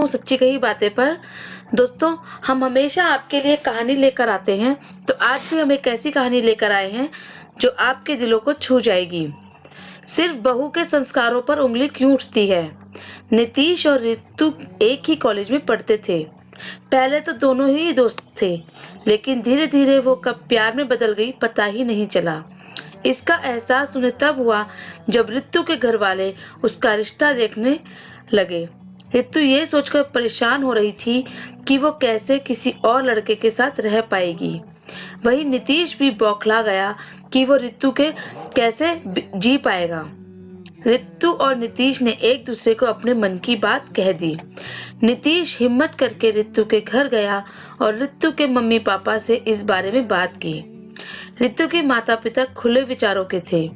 सच्ची कही बातें पर। दोस्तों, हम हमेशा आपके लिए कहानी लेकर आते हैं, तो आज भी हम एक ऐसी कहानी लेकर आए हैं जो आपके दिलों को छू जाएगी। सिर्फ बहू के संस्कारों पर उंगली क्यों उठती है? नीतीश और रितु एक ही कॉलेज में पढ़ते थे। पहले तो दोनों ही दोस्त थे, लेकिन धीरे धीरे वो कब प्यार में बदल गई पता ही नहीं चला। इसका एहसास उन्हें तब हुआ जब रितु के घर वाले उसका रिश्ता देखने लगे। रितु ये सोचकर परेशान हो रही थी कि वो कैसे किसी और लड़के के साथ रह पाएगी। वहीं नीतीश भी बौखला गया कि वो रितु के कैसे जी पाएगा। रितु और नीतीश ने एक दूसरे को अपने मन की बात कह दी। नीतीश हिम्मत करके रितु के घर गया और रितु के मम्मी पापा से इस बारे में बात की। रितु के माता पिता खुले विचारों के थे।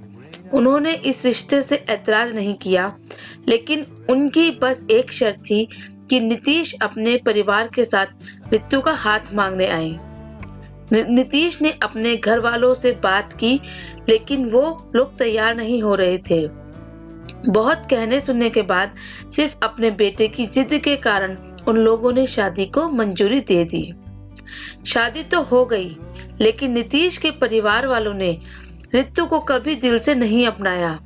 उन्होंने इस रिश्ते से ऐतराज नहीं किया, लेकिन उनकी बस एक शर्त थी कि नीतीश अपने परिवार के साथ रितु का हाथ मांगने आए। नीतीश ने अपने घर वालों से बात की, लेकिन वो लोग तैयार नहीं हो रहे थे। बहुत कहने सुनने के बाद सिर्फ अपने बेटे की जिद के कारण उन लोगों ने शादी को मंजूरी दे दी। शादी तो हो गई, लेकिन नीतीश के परिवार वालों ने रितु को कभी दिल से नहीं अपनाया।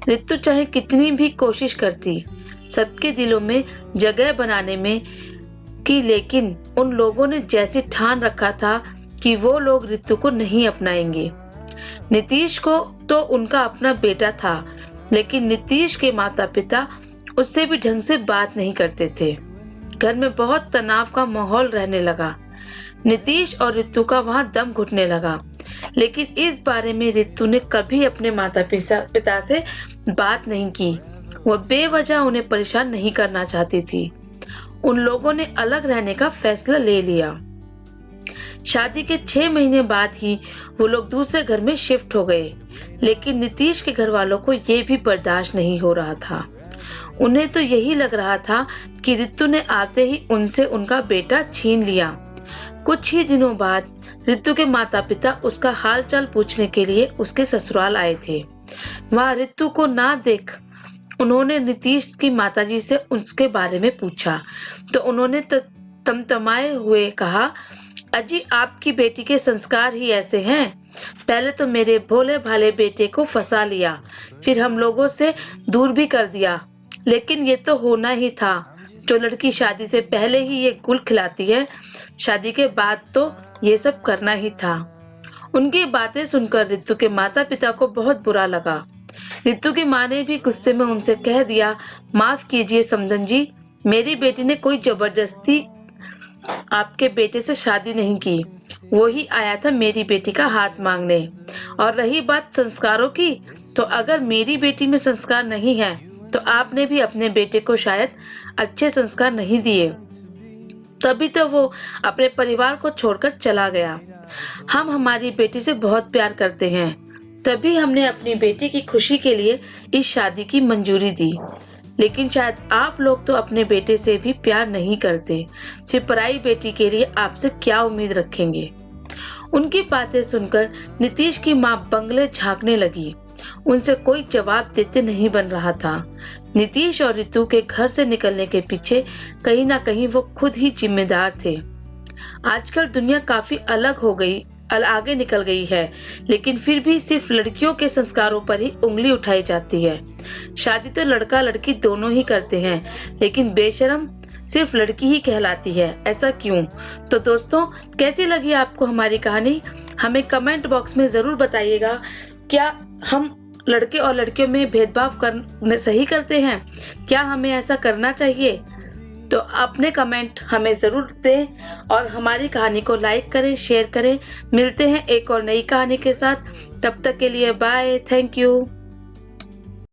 रितु चाहे कितनी भी कोशिश करती सबके दिलों में जगह बनाने में की, लेकिन उन लोगों ने जैसे ठान रखा था कि वो लोग रितु को नहीं अपनाएंगे। नीतीश को तो उनका अपना बेटा था, लेकिन नीतीश के माता पिता उससे भी ढंग से बात नहीं करते थे। घर में बहुत तनाव का माहौल रहने लगा। नीतीश और रितु का वहां दम घुटने लगा, लेकिन इस बारे में रितु ने कभी अपने माता पिता से बात नहीं की। वह बेवजह उन्हें परेशान नहीं करना चाहती थी। उन लोगों ने अलग रहने का फैसला ले लिया। शादी के 6 महीने बाद ही वो लोग दूसरे घर में शिफ्ट हो गए, लेकिन नीतीश के घर वालों को ये भी बर्दाश्त नहीं हो रहा था। उन्हें तो यही लग रहा था कि रितु ने आते ही उनसे उनका बेटा छीन लिया। कुछ ही दिनों बाद रितु के माता पिता उसका हाल चाल पूछने के लिए उसके ससुराल आए थे। वहां रितु को ना देख उन्होंने नीतीश की माताजी से उसके बारे में पूछा, तो उन्होंने तमतमाए हुए कहा, अजी आपकी बेटी के संस्कार ही ऐसे हैं। पहले तो मेरे भोले भाले बेटे को फंसा लिया, फिर हम लोगों से दूर भी कर दिया, लेकिन ये तो होना ही था। जो लड़की शादी से पहले ही ये गुल खिलाती है, शादी के बाद तो ये सब करना ही था। उनकी बातें सुनकर रितु के माता पिता को बहुत बुरा लगा। रितु की माँ ने भी गुस्से में उनसे कह दिया, माफ कीजिए समधन जी, मेरी बेटी ने कोई जबरदस्ती आपके बेटे से शादी नहीं की। वो ही आया था मेरी बेटी का हाथ मांगने। और रही बात संस्कारों की, तो अगर मेरी बेटी में संस्कार नहीं है, तो आपने भी अपने बेटे को शायद अच्छे संस्कार नहीं दिए, तभी तो वो अपने परिवार को छोड़कर चला गया। हम हमारी बेटी से बहुत प्यार करते हैं, तभी हमने अपनी बेटी की खुशी के लिए इस शादी की मंजूरी दी। लेकिन शायद आप लोग तो अपने बेटे से भी प्यार नहीं करते, फिर पराई बेटी के लिए आपसे क्या उम्मीद रखेंगे? उनकी बातें सुनकर नीतीश की माँ बंगले झांकने लगी। उनसे कोई जवाब देते नहीं बन रहा था। नीतीश और रितु के घर से निकलने के पीछे कहीं ना कहीं वो खुद ही जिम्मेदार थे। आजकल दुनिया काफी अलग हो गई, आगे निकल गई है, लेकिन फिर भी सिर्फ लड़कियों के संस्कारों पर ही उंगली उठाई जाती है। शादी तो लड़का लड़की दोनों ही करते हैं, लेकिन बेशरम सिर्फ लड़की ही कहलाती है। ऐसा क्यों? तो दोस्तों, कैसी लगी आपको हमारी कहानी? हमें कमेंट बॉक्स में जरूर बताइएगा। क्या हम लड़के और लड़कियों में भेदभाव सही करते हैं? क्या हमें ऐसा करना चाहिए? तो अपने कमेंट हमें जरूर दें और हमारी कहानी को लाइक करें, शेयर करें। मिलते हैं एक और नई कहानी के साथ। तब तक के लिए बाय, थैंक यू।